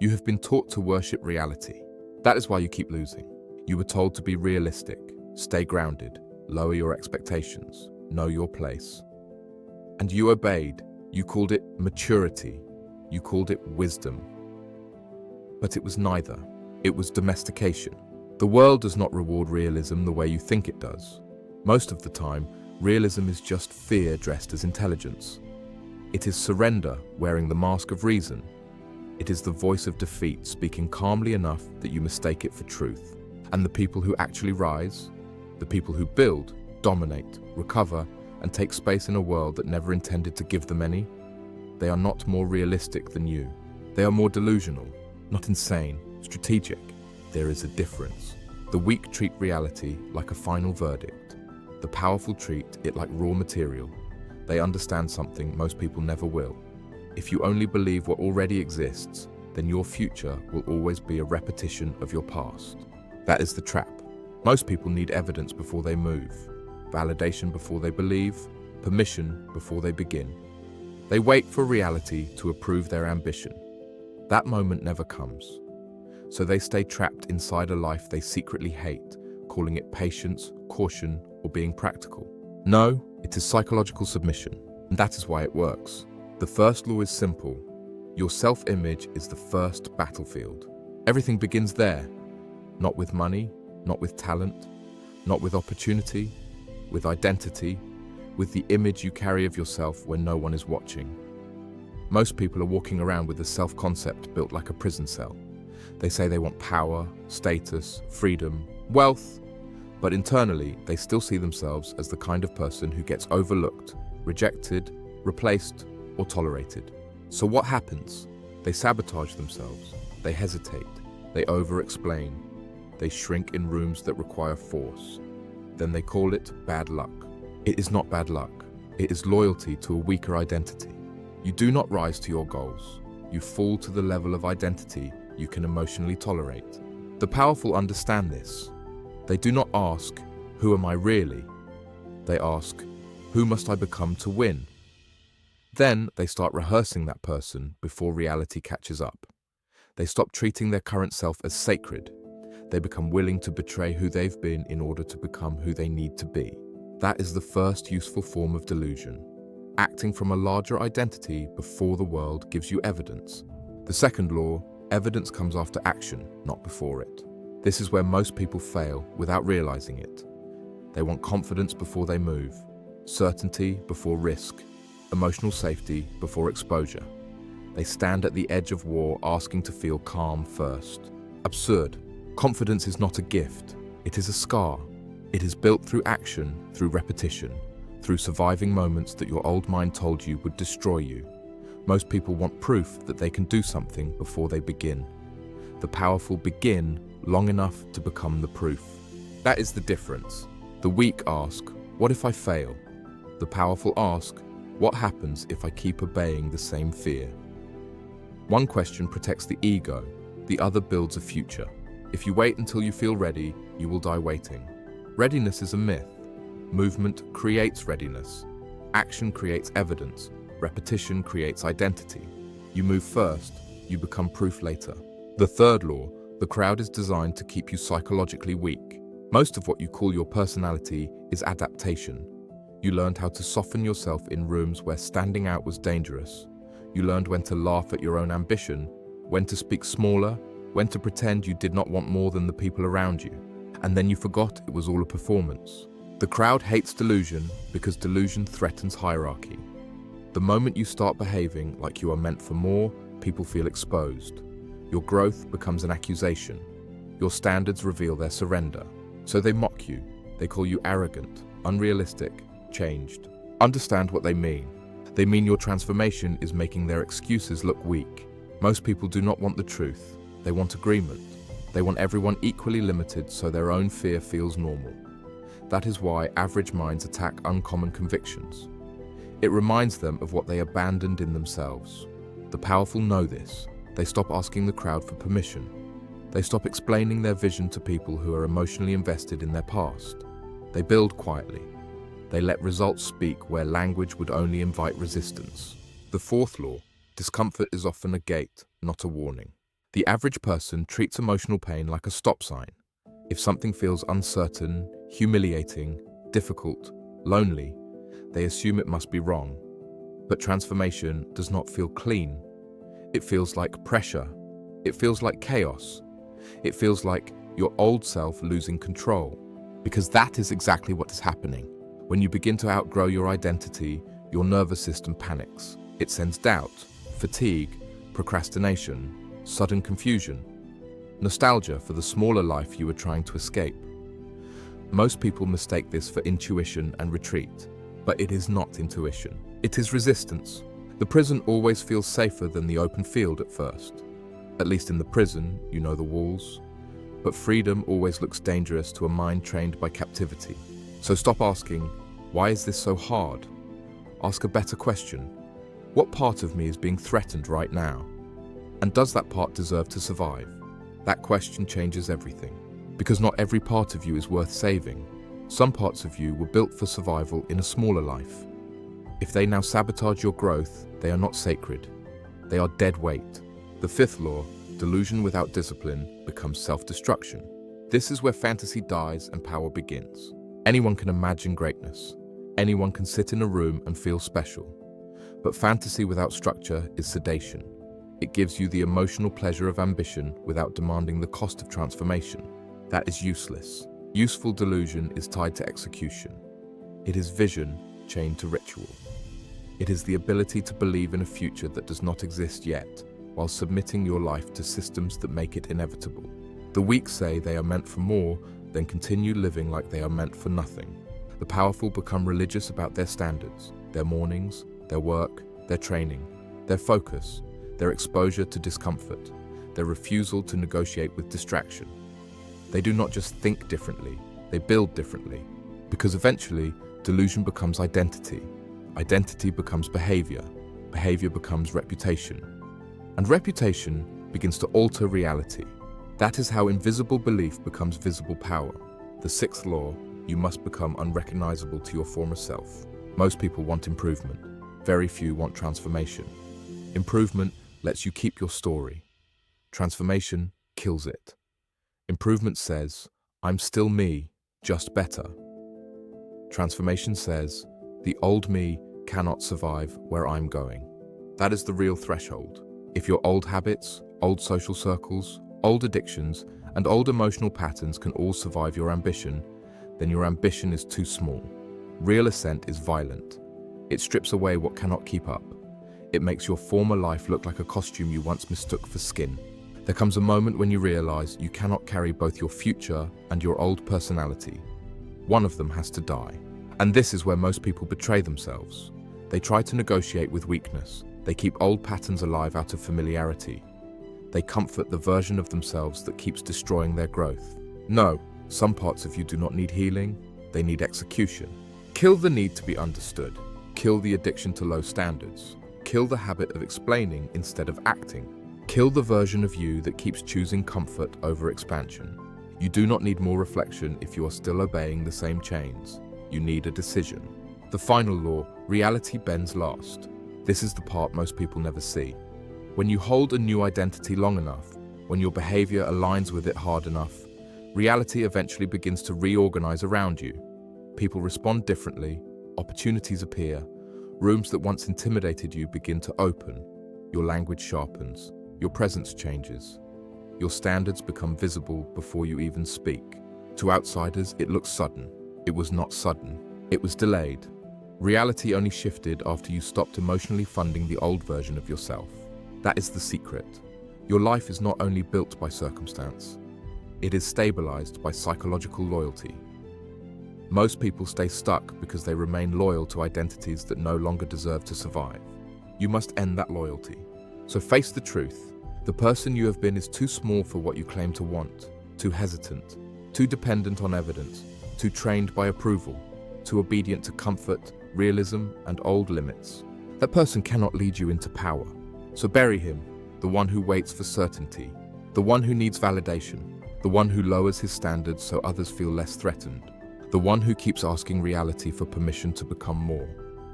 You have been taught to worship reality. That is why you keep losing. You were told to be realistic, stay grounded, lower your expectations, know your place. And you obeyed. You called it maturity. You called it wisdom. But it was neither. It was domestication. The world does not reward realism the way you think it does. Most of the time, realism is just fear dressed as intelligence. It is surrender wearing the mask of reason. It is the voice of defeat speaking calmly enough that you mistake it for truth. And the people who actually rise, the people who build, dominate, recover, and take space in a world that never intended to give them any, they are not more realistic than you. They are more delusional, not insane, strategic. There is a difference. The weak treat reality like a final verdict. The powerful treat it like raw material. They understand something most people never will. If you only believe what already exists, then your future will always be a repetition of your past. That is the trap. Most people need evidence before they move, validation before they believe, permission before they begin. They wait for reality to approve their ambition. That moment never comes. So they stay trapped inside a life they secretly hate, calling it patience, caution, or being practical. No, it is psychological submission, and that is why it works. The first law is simple. Your self-image is the first battlefield. Everything begins there, not with money, not with talent, not with opportunity, with identity, with the image you carry of yourself when no one is watching. Most people are walking around with a self-concept built like a prison cell. They say they want power, status, freedom, wealth, but internally they still see themselves as the kind of person who gets overlooked, rejected, replaced, or tolerated. So what happens? They sabotage themselves, they hesitate, they over-explain, they shrink in rooms that require force. Then they call it bad luck. It is not bad luck, it is loyalty to a weaker identity. You do not rise to your goals, you fall to the level of identity you can emotionally tolerate. The powerful understand this. They do not ask, who am I really? They ask, who must I become to win? Then they start rehearsing that person before reality catches up. They stop treating their current self as sacred. They become willing to betray who they've been in order to become who they need to be. That is the first useful form of delusion. Acting from a larger identity before the world gives you evidence. The second law, evidence comes after action, not before it. This is where most people fail without realizing it. They want confidence before they move, certainty before risk, emotional safety before exposure. They stand at the edge of war asking to feel calm first. Absurd. Confidence is not a gift. It is a scar. It is built through action, through repetition, through surviving moments that your old mind told you would destroy you. Most people want proof that they can do something before they begin. The powerful begin long enough to become the proof. That is the difference. The weak ask, what if I fail? The powerful ask, what happens if I keep obeying the same fear? One question protects the ego, the other builds a future. If you wait until you feel ready, you will die waiting. Readiness is a myth. Movement creates readiness. Action creates evidence. Repetition creates identity. You move first, you become proof later. The third law, the crowd is designed to keep you psychologically weak. Most of what you call your personality is adaptation. You learned how to soften yourself in rooms where standing out was dangerous. You learned when to laugh at your own ambition, when to speak smaller, when to pretend you did not want more than the people around you. And then you forgot it was all a performance. The crowd hates delusion because delusion threatens hierarchy. The moment you start behaving like you are meant for more, people feel exposed. Your growth becomes an accusation. Your standards reveal their surrender. So they mock you. They call you arrogant, unrealistic, changed. Understand what they mean. They mean your transformation is making their excuses look weak. Most people do not want the truth. They want agreement. They want everyone equally limited so their own fear feels normal. That is why average minds attack uncommon convictions. It reminds them of what they abandoned in themselves. The powerful know this. They stop asking the crowd for permission. They stop explaining their vision to people who are emotionally invested in their past. They build quietly. They let results speak where language would only invite resistance. The fourth law, discomfort is often a gate, not a warning. The average person treats emotional pain like a stop sign. If something feels uncertain, humiliating, difficult, lonely, they assume it must be wrong. But transformation does not feel clean. It feels like pressure. It feels like chaos. It feels like your old self losing control. Because that is exactly what is happening. When you begin to outgrow your identity, your nervous system panics. It sends doubt, fatigue, procrastination, sudden confusion, nostalgia for the smaller life you were trying to escape. Most people mistake this for intuition and retreat, but it is not intuition. It is resistance. The prison always feels safer than the open field at first. At least in the prison, you know the walls. But freedom always looks dangerous to a mind trained by captivity. So stop asking, why is this so hard? Ask a better question. What part of me is being threatened right now? And does that part deserve to survive? That question changes everything. Because not every part of you is worth saving. Some parts of you were built for survival in a smaller life. If they now sabotage your growth, they are not sacred. They are dead weight. The fifth law, delusion without discipline, becomes self-destruction. This is where fantasy dies and power begins. Anyone can imagine greatness. Anyone can sit in a room and feel special. But fantasy without structure is sedation. It gives you the emotional pleasure of ambition without demanding the cost of transformation. That is useless. Useful delusion is tied to execution. It is vision chained to ritual. It is the ability to believe in a future that does not exist yet, while submitting your life to systems that make it inevitable. The weak say they are meant for more, then continue living like they are meant for nothing. The powerful become religious about their standards, their mornings, their work, their training, their focus, their exposure to discomfort, their refusal to negotiate with distraction. They do not just think differently, they build differently. Because eventually, delusion becomes identity. Identity becomes behavior. Behavior becomes reputation. And reputation begins to alter reality. That is how invisible belief becomes visible power. The sixth law, you must become unrecognizable to your former self. Most people want improvement. Very few want transformation. Improvement lets you keep your story. Transformation kills it. Improvement says, I'm still me, just better. Transformation says, the old me cannot survive where I'm going. That is the real threshold. If your old habits, old social circles, old addictions, and old emotional patterns can all survive your ambition, then your ambition is too small. Real ascent is violent. It strips away what cannot keep up. It makes your former life look like a costume you once mistook for skin. There comes a moment when you realize you cannot carry both your future and your old personality. One of them has to die. And this is where most people betray themselves. They try to negotiate with weakness. They keep old patterns alive out of familiarity. They comfort the version of themselves that keeps destroying their growth. No, some parts of you do not need healing, they need execution. Kill the need to be understood. Kill the addiction to low standards. Kill the habit of explaining instead of acting. Kill the version of you that keeps choosing comfort over expansion. You do not need more reflection if you are still obeying the same chains. You need a decision. The final law, reality bends last. This is the part most people never see. When you hold a new identity long enough, when your behavior aligns with it hard enough, reality eventually begins to reorganize around you. People respond differently, opportunities appear, rooms that once intimidated you begin to open, your language sharpens, your presence changes. Your standards become visible before you even speak. To outsiders, it looks sudden. It was not sudden. It was delayed. Reality only shifted after you stopped emotionally funding the old version of yourself. That is the secret. Your life is not only built by circumstance, it is stabilized by psychological loyalty. Most people stay stuck because they remain loyal to identities that no longer deserve to survive. You must end that loyalty. So face the truth. The person you have been is too small for what you claim to want, too hesitant, too dependent on evidence, too trained by approval, too obedient to comfort, realism, and old limits. That person cannot lead you into power. So bury him, the one who waits for certainty, the one who needs validation, the one who lowers his standards so others feel less threatened, the one who keeps asking reality for permission to become more.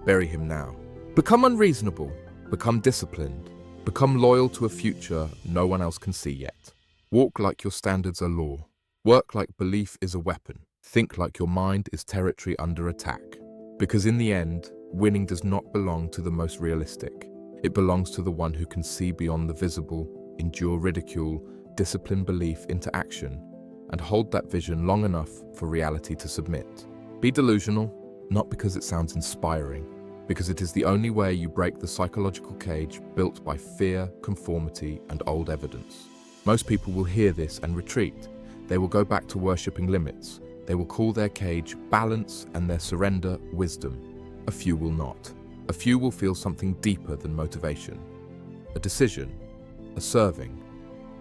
Bury him now. Become unreasonable, become disciplined, Become loyal to a future no one else can see yet. Walk like your standards are law. Work like belief is a weapon. Think like your mind is territory under attack. Because in the end, winning does not belong to the most realistic. It belongs to the one who can see beyond the visible, endure ridicule, discipline belief into action, and hold that vision long enough for reality to submit. Be delusional, not because it sounds inspiring, because it is the only way you break the psychological cage built by fear, conformity, and old evidence. Most people will hear this and retreat. They will go back to worshipping limits. They will call their cage balance and their surrender wisdom. A few will not. A few will feel something deeper than motivation. A decision, a serving,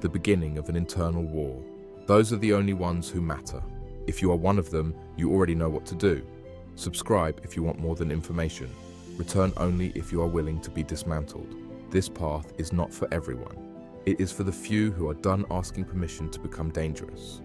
the beginning of an internal war. Those are the only ones who matter. If you are one of them, you already know what to do. Subscribe if you want more than information. Return only if you are willing to be dismantled. This path is not for everyone. It is for the few who are done asking permission to become dangerous.